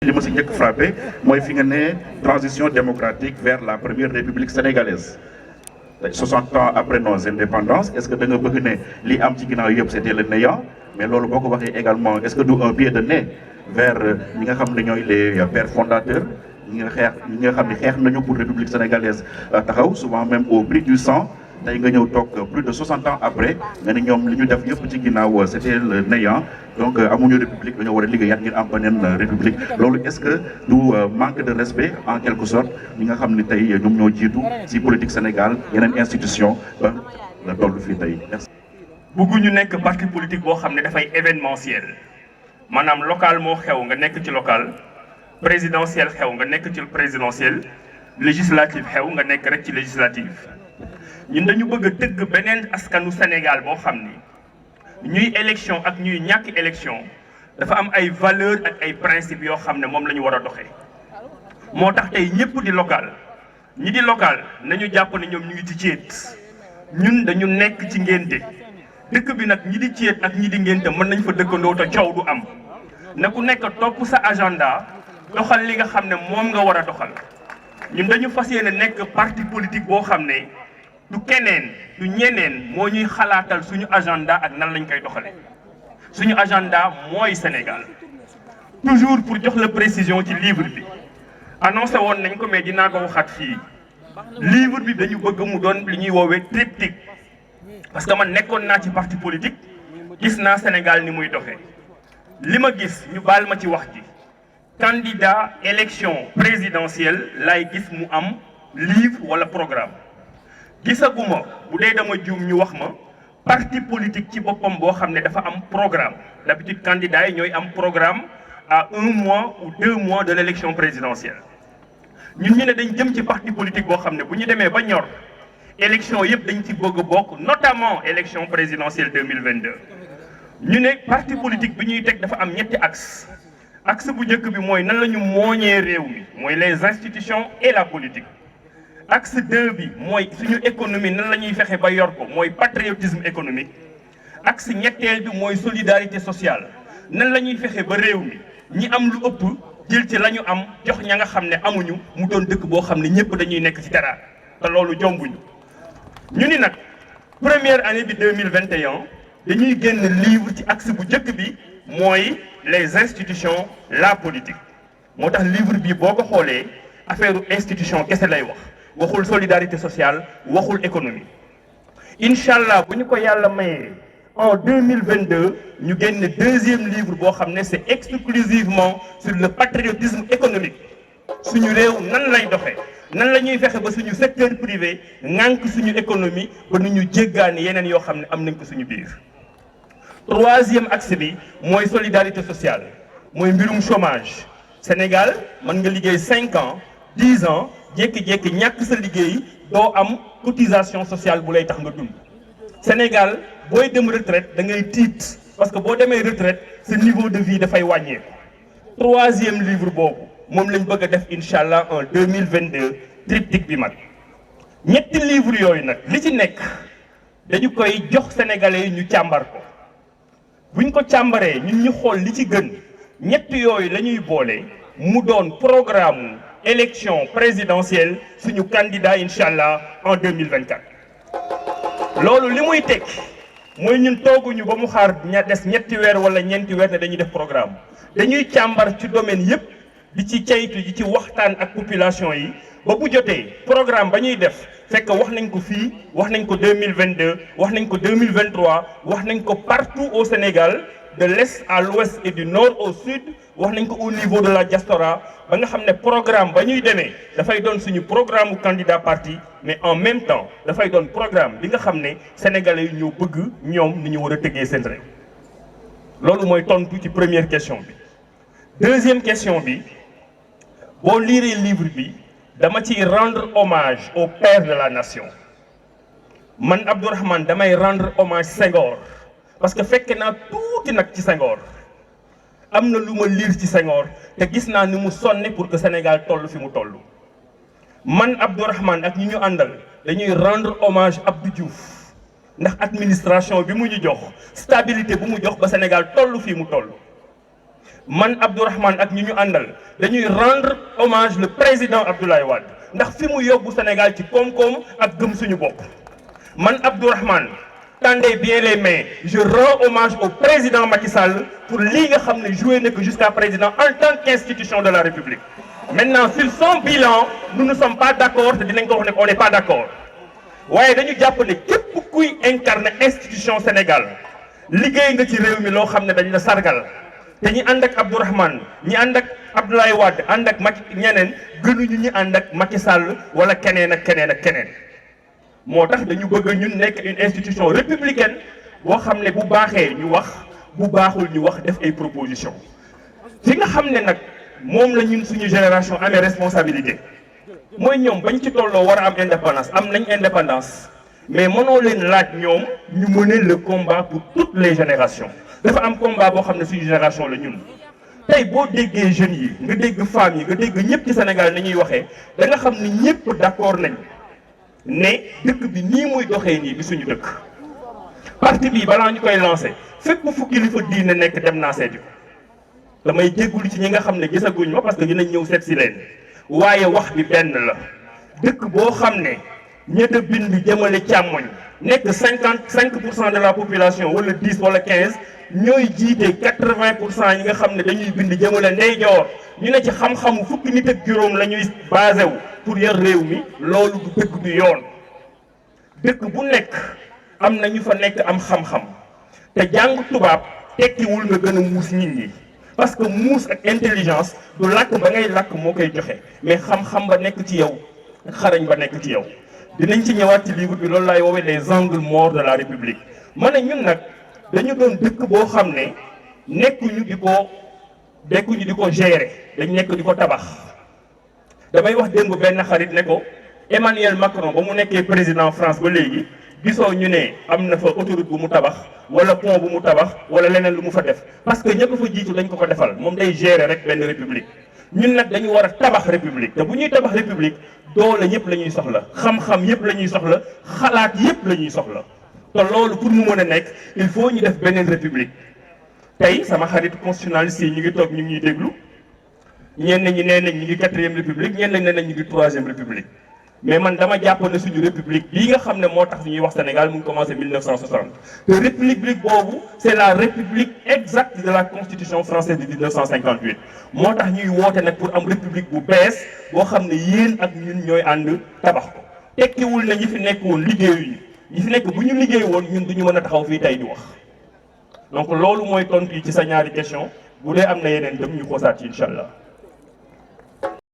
li ma si njëkk frappé mooy fi nga ne transition démocratique vers la première république sénégalaise 60 ans après nos indépendances est-ce que da nga bëgg ne li am ci ginnaaw yëpp c'était le néant mais loolu boo ko waxee également est-ce que du un pied de nez vers ñi nga xam ne ñooy les pères fondateurs ñi nga xam ne xeex nañu pour république sénégalaise taxaw souvent même au prix du sang tey nga ñëw toog plus de 60 ans après nga ne ñoom li ñu def yëpp ci ginnaaw c'était le néant donc amuñu république dañoo war a liggéeyaat ngir am beneen république loolu est-ce que du manque de respect en quelque sorte ñi nga xam ne tey ñoom ñoo jiitu ci politique Sénégal yeneen institution ba la toll fii tey merci. bëgguñu nekk parti politique boo xam ne dafay événementiel maanaam local moo xew nga nekk ci local présidentiel xew nga nekk ci présidentiel législative xew nga nekk rek ci législative. ñun dañu bëgg a tëgg beneen askanu Sénégal boo xam ni ñuy élection ak ñuy ñàkk élection dafa am ay valeurs ak ay principes yoo xam ne moom la ñu war a doxee moo tax tey ñëpp di local ñi di local nañu jàpp ne ñoom ñu ngi ci céet ñun dañu nekk ci ngénte dëkk bi nag ñi di céet ak ñi di ngénte mën nañ fa dëkkandoo te coow du am na ku nekk topp sa agenda doxal li nga xam ne moom nga war a doxal ñun dañu fas yéene nekk parti politique boo xam ne du keneen du ñeneen moo ñuy xalaatal suñu agenda ak nan lañ koy doxale suñu agenda mooy Sénégal toujours pour jox la précision ci livre bi annoncé woon nañ ko mais dinaa ko waxaat fii livre bi dañu bëgg mu doon li ñuy woowee triptyque parce que man nekkoon naa ci parti politique gis naa Sénégal ni muy doxee li ma gis ñu baal ma ci wax ji candidat élection présidentielle laay gis mu am livre wala programme gisaguma bu dee dama juum ñu wax ma parti politique ci boppam boo xam ne dafa am programme d'habitude candidats yi ñooy am programme à 1 mois ou 2 mois de l'élection présidentielle ñun ñu ne dañ jëm ci parti politique boo xam ne bu ñu demee ba ñor élection yëpp dañ ci bëgg a bokk notamment élection présidentielle 2022 ñu ne parti politique bi ñuy teg dafa am ñetti axe bu njëkk bi mooy nan la ñu mooñee réew mi mooy les institutions et la politique axe 2 bi mooy suñu économie nan la ñuy fexe ba yor ko mooy patriotisme économique axe ñetteel bi mooy solidarité sociale nan la ñuy fexe ba réew mi ñi am lu ëpp jël ci la ñu am jox ña nga xam ne amuñu mu doon dëkk boo xam ne ñëpp dañuy nekk ci dara te loolu jombuñu ñu ni nag première année bi 2021 dañuy génn livre ci axe bu njëkk bi mooy les institutions la politique moo tax livre bi boo ko xoolee affaire institution kese lay wax waxul solidarité sociale waxul économie incha allah bu ñu ko yàlla mayee en 2022 ñu génne deuxième livre boo xam ne c'est exclusivement sur le patriotisme économique suñu réew nan lay doxee nan la ñuy fexe ba suñu secteur privé ŋànk suñu économie ba nu ñu jéggaani yeneen yoo xam ne am nañ ko suñu biir. troisième axe bi mooy solidarité sociale mooy mbirum chômage Sénégal mën nga liggéey 5 ans 10 ans jékki-jékki ñàkk sa liggéey doo am cotisation sociale bu lay tax nga dund. Sénégal booy dem retraite da ngay tiit parce que boo demee retraite sa niveau de vie dafay wàññeeku. troisième livre boobu moom lañ bëgg a def incha allah en 2022 triptyque bi mag ñetti livre yooyu nag li ci nekk dañu koy jox sénégalais yi ñu càmbar ko. buñ ko càmbaree ñun ñu xool li ci gën ñett yooyu la ñuy boole mu doon programme élection présidentielle suñu candidat incha allah en 2024. loolu li muy teg mooy ñun tooguñu ba mu xaar des ñetti weer wala ñeenti weer ne dañuy def programme dañuy càmbar ci domaine yépp di ci caytu di ci waxtaan ak population yi ba bu jotee programme ba ñuy def fekk wax nañ ko fii wax nañ ko 2022 wax nañ ko 2023 wax nañ ko partout au Sénégal de l'est à l'ouest et du nord au sud wax nañ ko au niveau de la diaspora ba nga xam ne programme ba ñuy demee dafay doon suñu programme u candidat parti mais en même temps dafay doon programme bi nga xam ne sénégalais yi ñoo bëgg ñoom ni ñu war a tëggee seen réew loolu mooy tontu ci première question bi. deuxième question bi boo liiree livre bi dama ciy rendre hommage au père de la nation man Abdourahmane damay rendre hommage Senghor parce que fekk naa tuuti nag ci Senghor am na lu ma liir ci Senghor te gis naa ni mu sonne pour que Sénégal toll fi mu toll. man Abdourahmane ak ñi ñu àndal dañuy rendre hommage Abdou Diouf ndax administration bi mu ñu jox stabilité bu mu jox ba Sénégal toll fii mu toll. man Abdourahmane ak ñi ñu àndal dañuy rendre hommage le président Abdoulaye Wade ndax fi mu yóbbu Sénégal ci koom-koom ak gëm suñu bopp man Abdourahmane tendez bien les mains je rends hommage au président Macky Sall pour lii nga xam ne joué na ko jusqu'à présent en tant qu'institution de la République maintenant sur son bilan nous ne sommes pas d'accord te dinañ ko wax ne on n'est pas d'accord waaye dañu jàpp ne képp kuy incarner institution Sénégal liggéey nga ci réew mi loo xam ne dañ la sargal te ñi ànd ak Abdourahmane ñi ànd ak Abdoulaye Wade ànd ak Macky ñeneen gënuñu ñi ànd ak Macky Sall wala keneen ak keneen ak keneen moo tax dañu bëgg ñun nekk une institution républicaine boo xam ne bu baaxee ñu wax bu baaxul ñu wax def ay propositions fi nga xam ne nag moom la ñun suñu génération amee responsabilité mooy ñoom bañ ci tolloo war a am indépendance am nañ indépendance mais mënoo leen laaj ñoom ñu mener le combat pour toutes les générations dafa am combat boo xam ne suñu génération la ñun tey boo déggee jeunes yi nga dégg femmes yi nga dégg ñëpp ci Sénégal ni ñuy waxee da nga xam ni ñëpp d'accord nañ ne dëkk bi nii muy doxee nii bi suñu dëkk parti bi balaa ñu koy lancé fépp fu kilifa diine nekk dem naa seeti ko damay jéggulu ci ñi nga xam ne gisaguñ ma parce que dinañ ñëw seet si leen waaye wax bi benn la dëkk boo xam ne ñetta bind jëmale càmmoñ nekk 55% de la population wala 10 wala 15 ñooy jiite 80% yi nga xam ne dañuy bind jëmale ndeyjoor ñu ne ci xam-xamu fukki nit ak juróom la ñuy basé wu pour yor réew mi loolu du dëkk du yoon dëkk bu nekk am na ñu fa nekk am xam-xam te jàng tubaab tekkiwul nga gën a muus nit ñi parce que muus ak intelligence du làkk ba ngay làkk moo koy joxe mais xam-xam ba nekk ci yow xarañ ba nekk ci yow dinañ ci ñëwaat ci livre bi loolu laay woowee les angles morts de la République ma ne ñun nag dañu doon dëkk boo xam ne nekkuñu di ko gérer dañ nekk di ko tabax damay wax démb benn xarit ne ko Emmanuel Macron ba mu nekkee président France ba léegi gisoo ñu ne am na fa autoroute bu mu tabax wala pont bu mu tabax wala leneen lu mu fa def parce que ña ko fa jiitu dañ ko ko defal moom day gérer rek benn république ñun nag dañu war a tabax république te bu ñuy tabax république doole ñëpp la ñuy soxla xam-xam yëpp la ñuy soxla xalaat yëpp la ñuy soxla te loolu pour mu mën a nekk il faut ñu def beneen république tey sama xaritu constitutionnaliste yi ñu ngi toog ñu ngi ñuy déglu ñenn ñi nee nañ ñu ngi 4e république ñenn ñi nee nañ ñu ngi 3e république mais man dama jàpp ne suñu république bii nga xam ne moo tax ñuy wax Sénégal mu ngi commencé 1960 te république boobu c'est la république exacte de la constitution française de 1958 moo tax ñuy woote nag pour am république bu bees boo xam ne yéen ak ñun ñooy ànd tabax ko tekkiwul na ñi fi nekk woon liggéeyuñu ñi fi nekk bu ñu liggéey woon ñun duñu mën a taxaw fii tey di wax donc loolu mooy tontu yi ci sa ñaari question bu dee am na yeneen dem ñu xoosaat ci incha allah